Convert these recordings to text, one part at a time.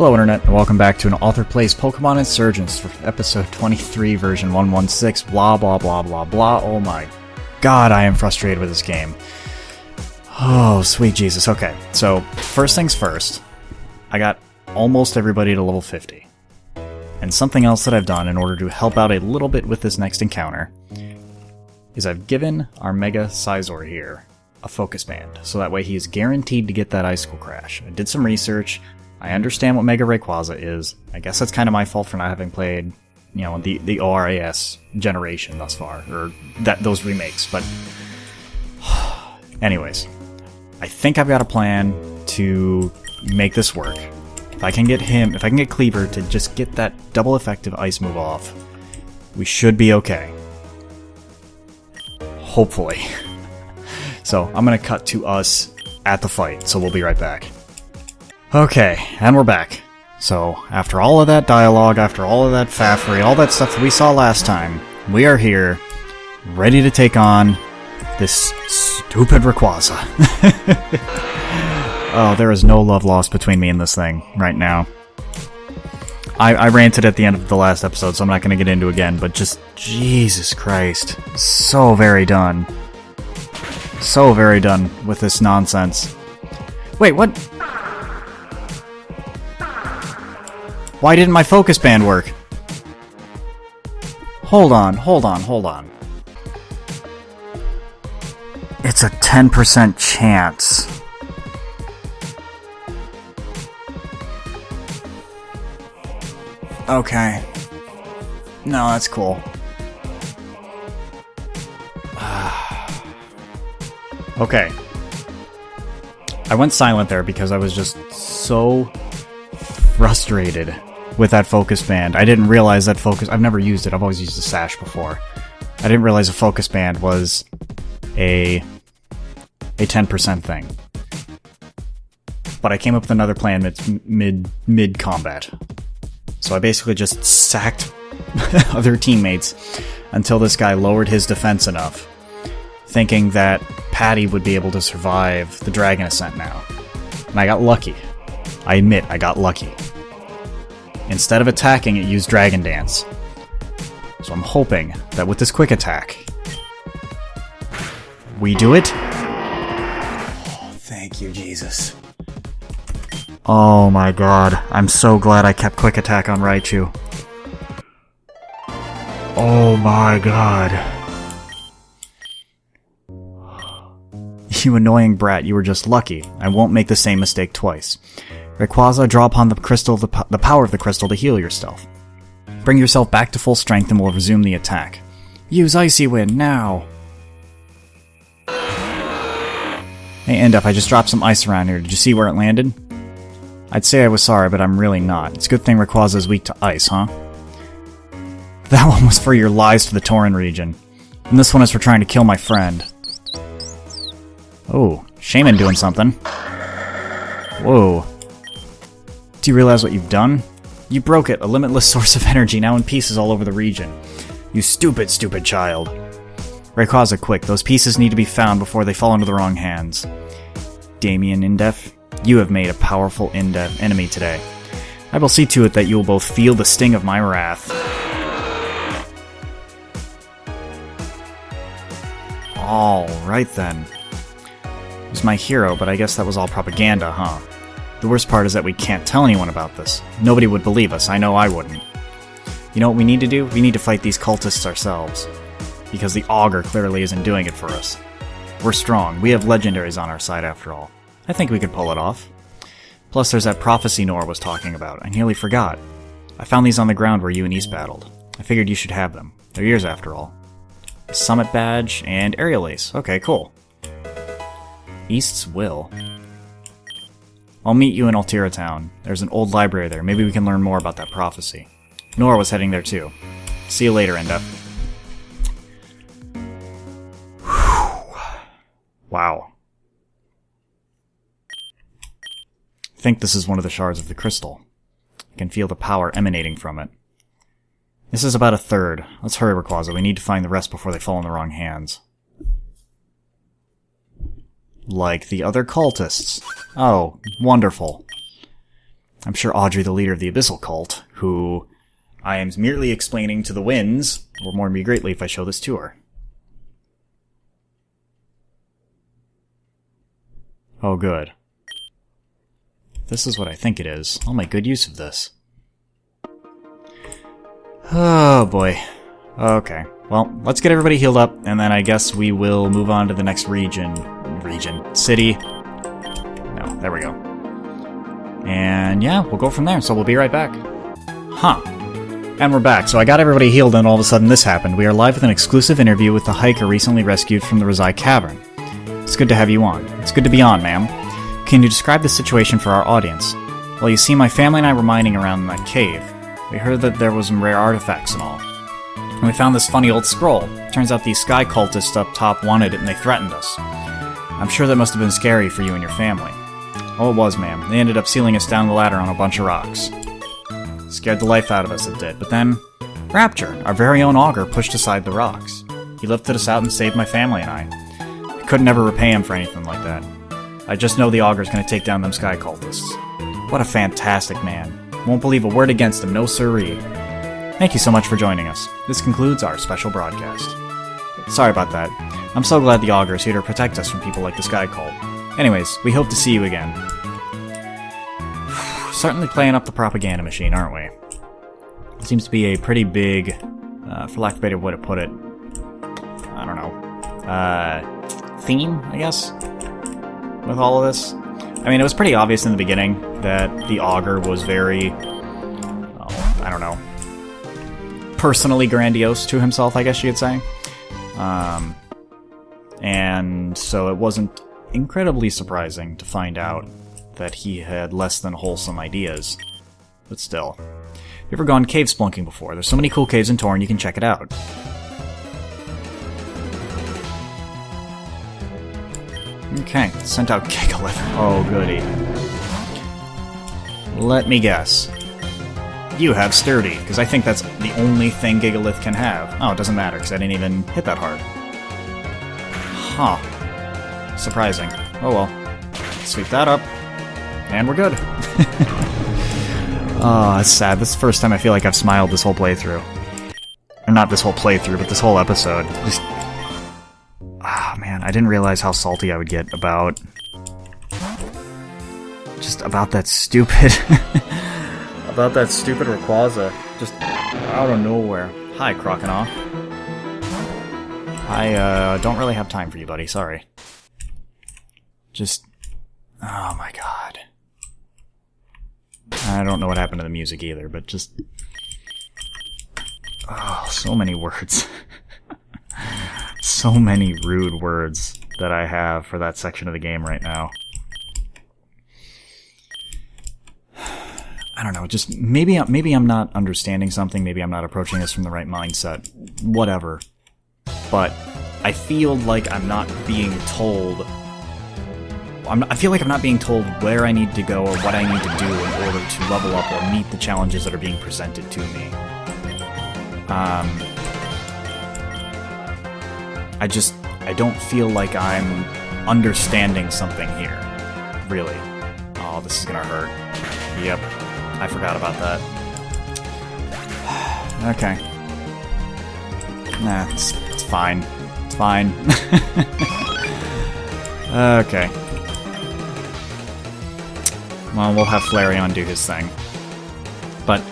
Hello Internet, and welcome back to an Author Plays Pokemon Insurgence for episode 23, version 116, blah blah blah blah blah. Oh my god, I am frustrated with this game. Oh, sweet Jesus. Okay, so first things first, I got almost everybody to level 50. And something else that I've done in order to help out a little bit with this next encounter is I've given our Mega Scizor here a focus band, so that way he is guaranteed to get that Icicle Crash. I did some research. I understand what Mega-Rayquaza is. I guess that's kind of my fault for not having played, you know, the ORAS generation thus far, or those remakes, but anyways, I think I've got a plan to make this work. If I can get Cleaver to just get that double effective ice move off, we should be okay. Hopefully. So, I'm gonna cut to us at the fight, so we'll be right back. Okay, and we're back. So, after all of that dialogue, after all of that faffery, all that stuff that we saw last time, we are here, ready to take on this stupid Rayquaza. Oh, there is no love lost between me and this thing right now. I ranted at the end of the last episode, so I'm not going to get into it again, but just, Jesus Christ, so very done. So very done with this nonsense. Wait, what? Why didn't my focus band work? Hold on. It's a 10% chance. Okay. No, that's cool. Okay. I went silent there because I was just so frustrated with that focus band. I didn't realize that I've never used it. I've always used the sash before. I didn't realize a focus band was a 10% thing. But I came up with another plan mid combat. So I basically just sacked other teammates until this guy lowered his defense enough, thinking that Patty would be able to survive the Dragon Ascent now. And I got lucky. I admit, I got lucky. Instead of attacking, it used Dragon Dance. So I'm hoping that with this quick attack, we do it. Oh, thank you, Jesus. Oh my god, I'm so glad I kept quick attack on Raichu. Oh my god. You annoying brat, you were just lucky. I won't make the same mistake twice. Rayquaza, draw upon the crystal the power of the crystal to heal yourself. Bring yourself back to full strength and we'll resume the attack. Use Icy Wind now! Hey Indef, I just dropped some ice around here. Did you see where it landed? I'd say I was sorry, but I'm really not. It's a good thing Rayquaza is weak to ice, huh? That one was for your lies to the Tauren region. And this one is for trying to kill my friend. Oh, Shaman doing something. Whoa. Do you realize what you've done? You broke it, a limitless source of energy now in pieces all over the region. You stupid, stupid child. Rayquaza, quick, those pieces need to be found before they fall into the wrong hands. Damian, Indef, you have made a powerful enemy today. I will see to it that you will both feel the sting of my wrath. Alright then. He was my hero, but I guess that was all propaganda, huh? The worst part is that we can't tell anyone about this. Nobody would believe us, I know I wouldn't. You know what we need to do? We need to fight these cultists ourselves. Because the Augur clearly isn't doing it for us. We're strong, we have legendaries on our side after all. I think we could pull it off. Plus there's that prophecy Nora was talking about, I nearly forgot. I found these on the ground where you and East battled. I figured you should have them. They're yours after all. Summit Badge and Aerial Ace. Okay, cool. East's Will. I'll meet you in Ultira Town. There's an old library there. Maybe we can learn more about that prophecy. Nora was heading there too. See you later, Indef. Wow. I think this is one of the shards of the crystal. I can feel the power emanating from it. This is about a third. Let's hurry, Rayquaza. We need to find the rest before they fall in the wrong hands. Like the other cultists. Oh, wonderful. I'm sure Audrey, the leader of the Abyssal Cult, who I am merely explaining to the winds, will mourn me greatly if I show this to her. Oh, good. This is what I think it is. I'll make good use of this. Oh, boy. Okay. Well, let's get everybody healed up, and then I guess we will move on to the next city. No, there we go. And yeah, we'll go from there, so we'll be right back. Huh. And we're back, so I got everybody healed and all of a sudden this happened. We are live with an exclusive interview with the hiker recently rescued from the Rezai Cavern. It's good to have you on. It's good to be on, ma'am. Can you describe the situation for our audience? Well, you see, my family and I were mining around that cave. We heard that there was some rare artifacts and all. And we found this funny old scroll. Turns out these sky cultists up top wanted it and they threatened us. I'm sure that must have been scary for you and your family. Oh, it was, ma'am. They ended up sealing us down the ladder on a bunch of rocks. Scared the life out of us, it did. But then, Rapture, our very own augur, pushed aside the rocks. He lifted us out and saved my family and I. I couldn't ever repay him for anything like that. I just know the augur's gonna take down them sky cultists. What a fantastic man. Won't believe a word against him, no siree. Thank you so much for joining us. This concludes our special broadcast. Sorry about that. I'm so glad the augur is here to protect us from people like the Sky Cult. Anyways, we hope to see you again. Certainly playing up the propaganda machine, aren't we? It seems to be a pretty big, for lack of a better way to put it, I don't know, theme, I guess, with all of this. I mean, it was pretty obvious in the beginning that the augur was very, I don't know, personally grandiose to himself, I guess you could say. And so it wasn't incredibly surprising to find out that he had less than wholesome ideas. But still. You ever gone cave splunking before? There's so many cool caves in Torn, you can check it out. Okay, sent out Gigalith. Oh, goody. Let me guess. You have Sturdy, because I think that's the only thing Gigalith can have. Oh, it doesn't matter, because I didn't even hit that hard. Huh. Surprising. Oh well. Sweep that up. And we're good. Oh, it's sad. This is the first time I feel like I've smiled this whole playthrough. Or not this whole playthrough, but this whole episode. Just... ah, man, I didn't realize how salty I would get about... just about that stupid... about that stupid Rayquaza. Just out of nowhere. Hi, Croconaw. I, don't really have time for you, buddy. Sorry. Just... oh my god. I don't know what happened to the music either, but just... oh, so many words. So many rude words that I have for that section of the game right now. I don't know, just maybe I'm not understanding something, maybe I'm not approaching this from the right mindset, whatever. But I feel like I'm not being told... I feel like I'm not being told where I need to go or what I need to do in order to level up or meet the challenges that are being presented to me. I don't feel like I'm understanding something here. Really. Oh, this is gonna hurt. Yep. I forgot about that. Okay. Nah, it's fine. It's fine. Okay. Well, we'll have Flareon do his thing. But,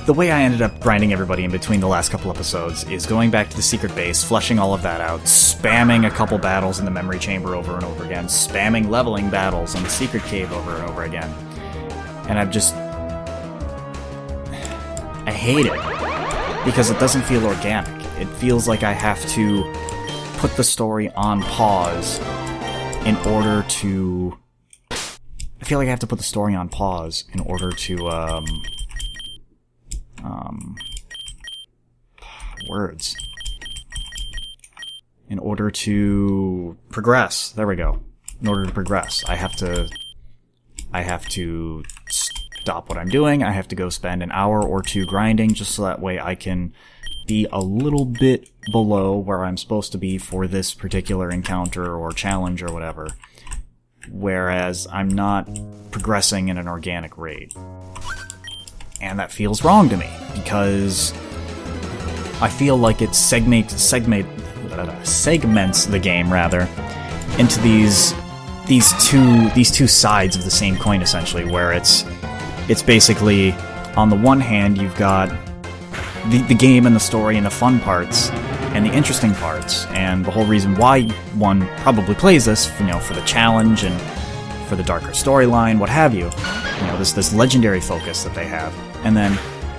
the way I ended up grinding everybody in between the last couple episodes is going back to the secret base, flushing all of that out, spamming a couple battles in the memory chamber over and over again, spamming leveling battles in the secret cave over and over again. And I hate it. Because it doesn't feel organic. It feels like I have to put the story on pause in order to... I feel like I have to put the story on pause in order to, words. In order to progress. There we go. In order to progress, I have to stop what I'm doing. I have to go spend an hour or two grinding just so that way I can be a little bit below where I'm supposed to be for this particular encounter or challenge or whatever. whereas I'm not progressing in an organic rate. And that feels wrong to me, because I feel like it segments the game, rather, into these two sides of the same coin, essentially, where it's basically, on the one hand, you've got the game and the story and the fun parts and the interesting parts, and the whole reason why one probably plays this, for the challenge and for the darker storyline, what have you. This legendary focus that they have. And then,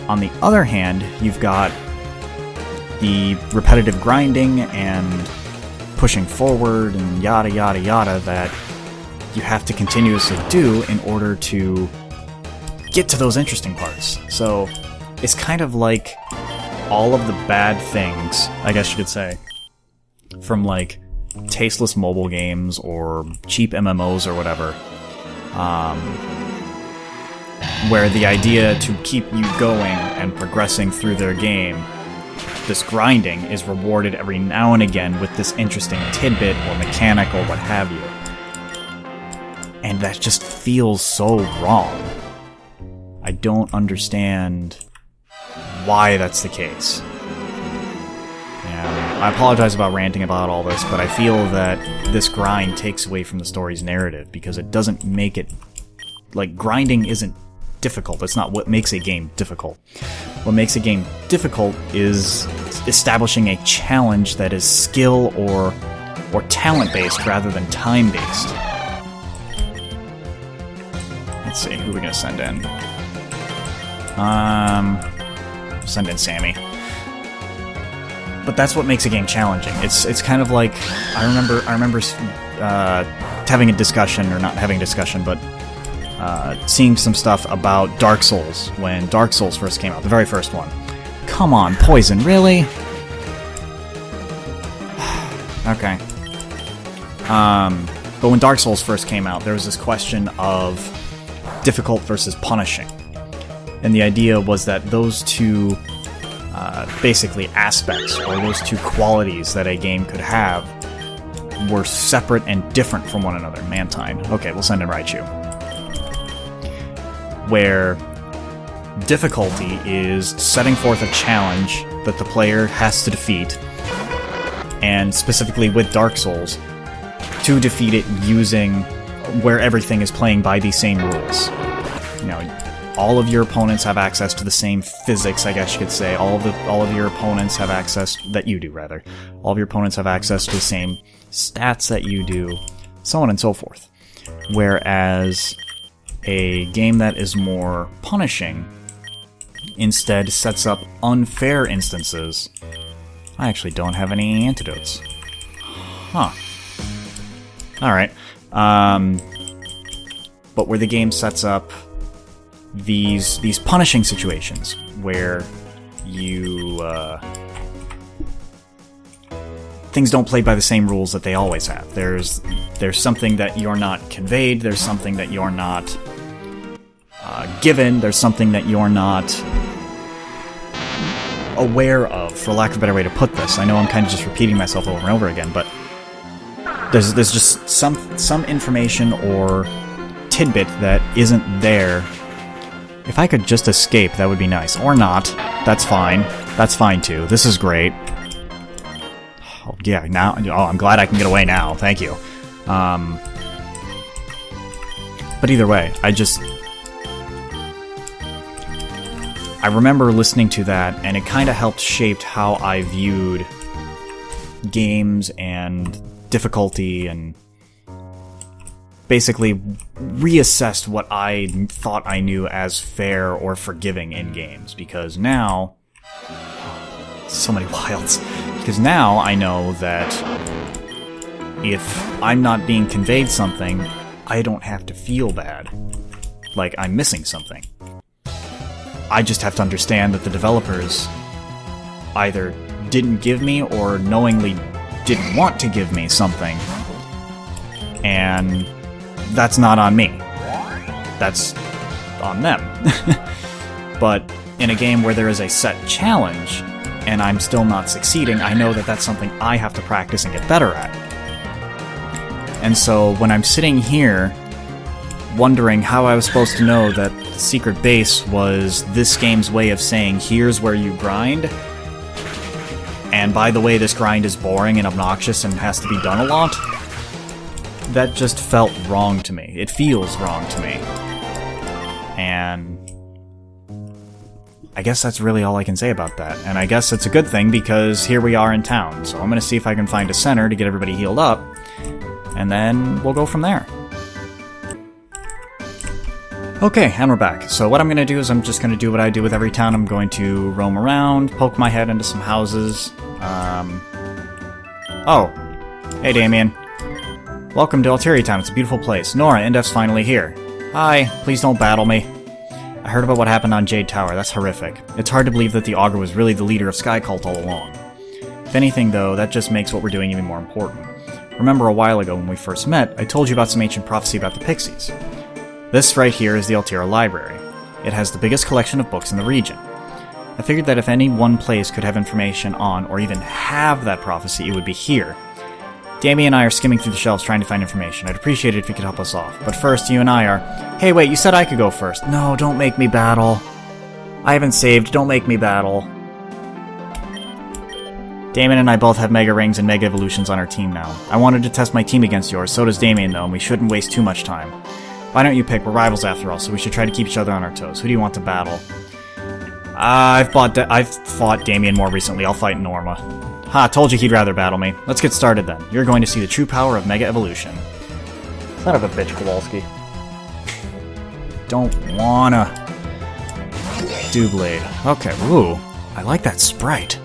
on the other hand, you've got the repetitive grinding and pushing forward and yada yada yada that you have to continuously do in order to get to those interesting parts. So it's kind of like all of the bad things, I guess you could say, from like tasteless mobile games or cheap MMOs or whatever, where the idea to keep you going and progressing through their game, this grinding, is rewarded every now and again with this interesting tidbit or mechanic or what have you. And that just feels so wrong. I don't understand why that's the case. And I apologize about ranting about all this, but I feel that this grind takes away from the story's narrative, because it doesn't make it... Like, grinding isn't difficult. It's not what makes a game difficult. What makes a game difficult is establishing a challenge that is skill or talent-based rather than time-based. Let's see, who are we going to send in? Send in Sammy. But that's what makes a game challenging. It's kind of like, I remember having a discussion, or not having a discussion, but seeing some stuff about Dark Souls when Dark Souls first came out, the very first one. Come on, Poison, really? Okay. But when Dark Souls first came out, there was this question of difficult versus punishing. And the idea was that those two, basically aspects, or those two qualities that a game could have, were separate and different from one another. Mantine. Okay, we'll send in Raichu. Where difficulty is setting forth a challenge that the player has to defeat, and specifically with Dark Souls, to defeat it using where everything is playing by the same rules. All of your opponents have access to the same physics, I guess you could say. All of your opponents have access, that you do, rather. All of your opponents have access to the same stats that you do, so on and so forth. Whereas a game that is more punishing instead sets up unfair instances. I actually don't have any antidotes. Huh. Alright. But where the game sets up these punishing situations where you things don't play by the same rules that they always have. There's something that you're not conveyed, there's something that you're not given, there's something that you're not aware of, for lack of a better way to put this. I know I'm kind of just repeating myself over and over again, but there's just some information or tidbit that isn't there. If I could just escape, that would be nice. Or not. That's fine. That's fine too. This is great. Oh, yeah, now... Oh, I'm glad I can get away now. Thank you. But either way, I remember listening to that, and it kind of helped shape how I viewed games and difficulty, and basically reassessed what I thought I knew as fair or forgiving in games. Because now... So many wilds. Because now I know that if I'm not being conveyed something, I don't have to feel bad. Like I'm missing something. I just have to understand that the developers either didn't give me or knowingly didn't want to give me something. And that's not on me. That's on them. But in a game where there is a set challenge, and I'm still not succeeding, I know that that's something I have to practice and get better at. And so when I'm sitting here wondering how I was supposed to know that the secret base was this game's way of saying, here's where you grind, and by the way, this grind is boring and obnoxious and has to be done a lot, that just felt wrong to me. It feels wrong to me. And I guess that's really all I can say about that. And I guess it's a good thing because here we are in town. So I'm going to see if I can find a center to get everybody healed up, and then we'll go from there. Okay, and we're back. So what I'm going to do is I'm just going to do what I do with every town. I'm going to roam around, poke my head into some houses. Oh, hey Damian. Welcome to Ultira Town. It's a beautiful place. Nora and Def's finally here. Hi, please don't battle me. I heard about what happened on Jade Tower. That's horrific. It's hard to believe that the Augur was really the leader of Sky Cult all along. If anything, though, that just makes what we're doing even more important. Remember a while ago when we first met, I told you about some ancient prophecy about the Pixies. This right here is the Ultira Library. It has the biggest collection of books in the region. I figured that if any one place could have information on, or even have that prophecy, it would be here. Damian and I are skimming through the shelves trying to find information. I'd appreciate it if you could help us off. But first, you and I are... Hey, wait, you said I could go first. No, don't make me battle. I haven't saved. Don't make me battle. Damian and I both have Mega Rings and Mega Evolutions on our team now. I wanted to test my team against yours, so does Damian though, and we shouldn't waste too much time. Why don't you pick? We're rivals after all, so we should try to keep each other on our toes. Who do you want to battle? I've fought Damian more recently. I'll fight Norma. Ha, told you he'd rather battle me. Let's get started then. You're going to see the true power of Mega Evolution. Son of a bitch, Kowalski. Don't wanna... Doublade. Okay, ooh. I like that sprite.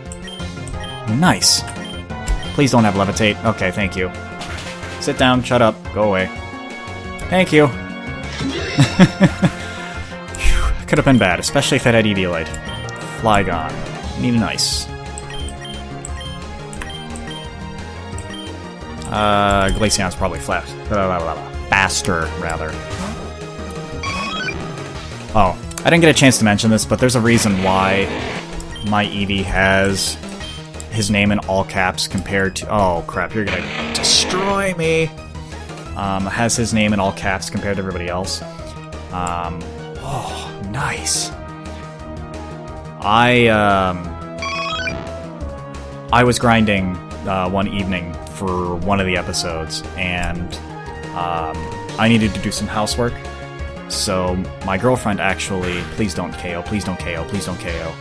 Nice. Please don't have levitate. Okay, thank you. Sit down, shut up, go away. Thank you. Could have been bad, especially if it had Eviolite. Flygon. Need an ice. Glaceon's probably flat. Faster, rather. Oh, I didn't get a chance to mention this, but there's a reason why my Eevee has his name in all caps compared to... Oh, crap, you're gonna destroy me! Has his name in all caps compared to everybody else. Oh, nice. I was grinding one evening for one of the episodes, and I needed to do some housework. So my girlfriend actually... Please don't KO, please don't KO, please don't KO.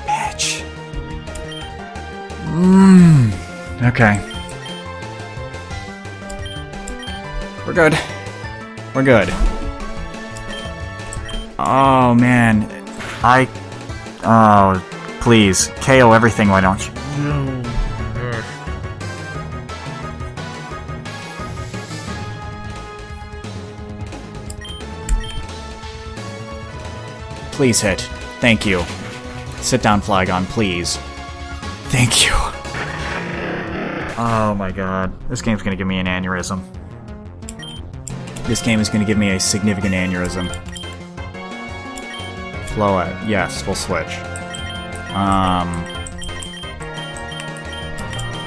Bitch. Okay. We're good. We're good. Oh, man. Oh, please. KO everything, why don't you? Please hit. Thank you. Sit down, Flygon, please. Thank you. Oh my god. This game's gonna give me an aneurysm. This game is gonna give me a significant aneurysm. Floette. Yes, we'll switch.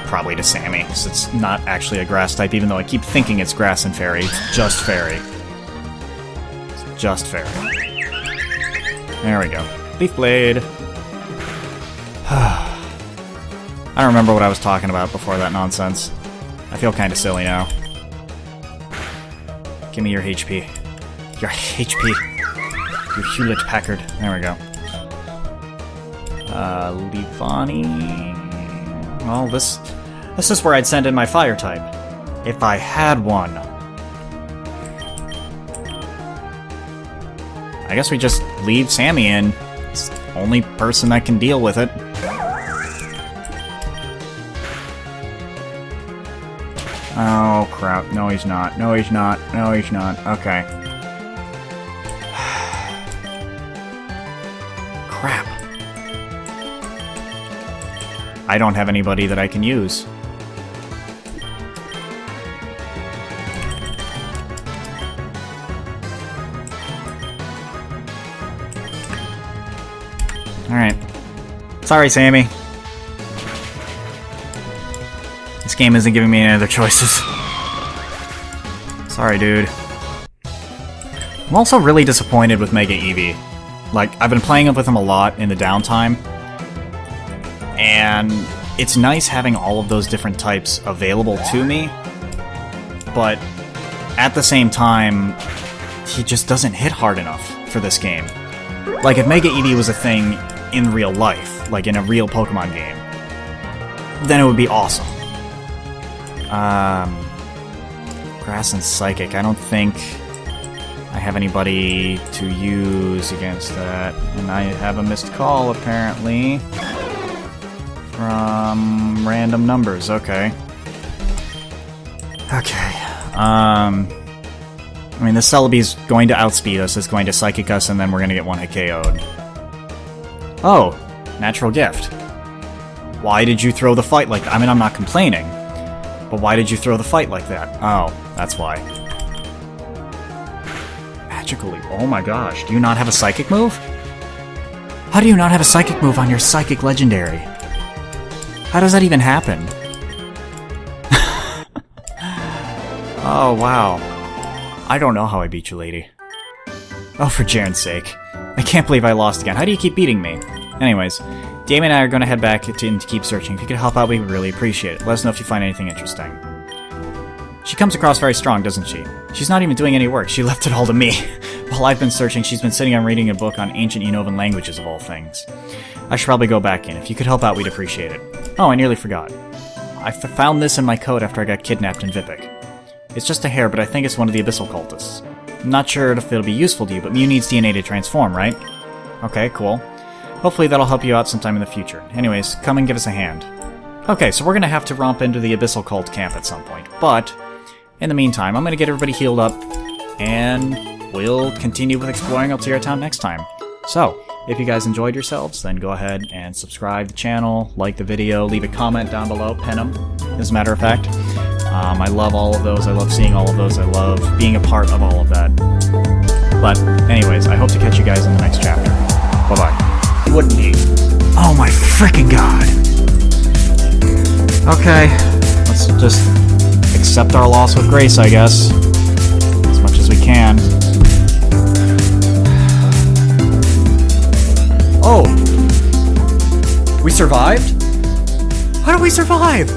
Probably to Sammy, because it's not actually a grass type, even though I keep thinking it's grass and fairy. It's just fairy. It's just fairy. There we go. Leaf Blade. I don't remember what I was talking about before that nonsense. I feel kind of silly now. Give me your HP. Your HP. Your Hewlett-Packard. There we go. Leafani. Well, this is where I'd send in my fire type. If I had one. I guess we just leave Sammy in. It's the only person that can deal with it. Oh, crap. No, he's not. No, he's not. No, he's not. Okay. Crap. I don't have anybody that I can use. Alright. Sorry, Sammy. game isn't giving me any other choices. Sorry, dude. I'm also really disappointed with Mega Eevee. Like, I've been playing with him a lot in the downtime, and it's nice having all of those different types available to me, but at the same time, he just doesn't hit hard enough for this game. Like, if Mega Eevee was a thing in real life, like in a real Pokemon game, then it would be awesome. Grass and Psychic, I don't think I have anybody to use against that. And I have a missed call, apparently. From random numbers, okay. Okay. I mean, the Celebi's going to outspeed us, it's going to Psychic us, and then we're going to get one hit KO'd. Oh, Natural Gift. Why did you throw the fight like that? I mean, I'm not complaining, but why did you throw the fight like that? Oh, that's why. Magical Leap. Oh my gosh, do you not have a Psychic move? How do you not have a Psychic move on your Psychic Legendary? How does that even happen? Oh, wow. I don't know how I beat you, lady. Oh, for Jaren's sake. I can't believe I lost again. How do you keep beating me? Anyways, Damian and I are going to head back to keep searching. If you could help out, we would really appreciate it. Let us know if you find anything interesting. She comes across very strong, doesn't she? She's not even doing any work. She left it all to me. While I've been searching, she's been sitting and reading a book on ancient Unovan languages, of all things. I should probably go back in. If you could help out, we'd appreciate it. Oh, I nearly forgot. I found this in my coat after I got kidnapped in Vipik. It's just a hair, but I think it's one of the Abyssal cultists. I'm not sure if it'll be useful to you, but Mew needs DNA to transform, right? Okay, cool. Hopefully that'll help you out sometime in the future. Anyways, come and give us a hand. Okay, so we're gonna have to romp into the Abyssal Cult camp at some point, but in the meantime, I'm gonna get everybody healed up, and we'll continue with exploring Ultira Town next time. So, if you guys enjoyed yourselves, then go ahead and subscribe to the channel, like the video, leave a comment down below, pin them, as a matter of fact. I love all of those, I love seeing all of those, I love being a part of all of that. But anyways, I hope to catch you guys in the next chapter. Bye-bye. Wouldn't he? Oh my frickin' god! Okay, let's just accept our loss with grace, I guess. As much as we can. Oh! We survived? How did we survive?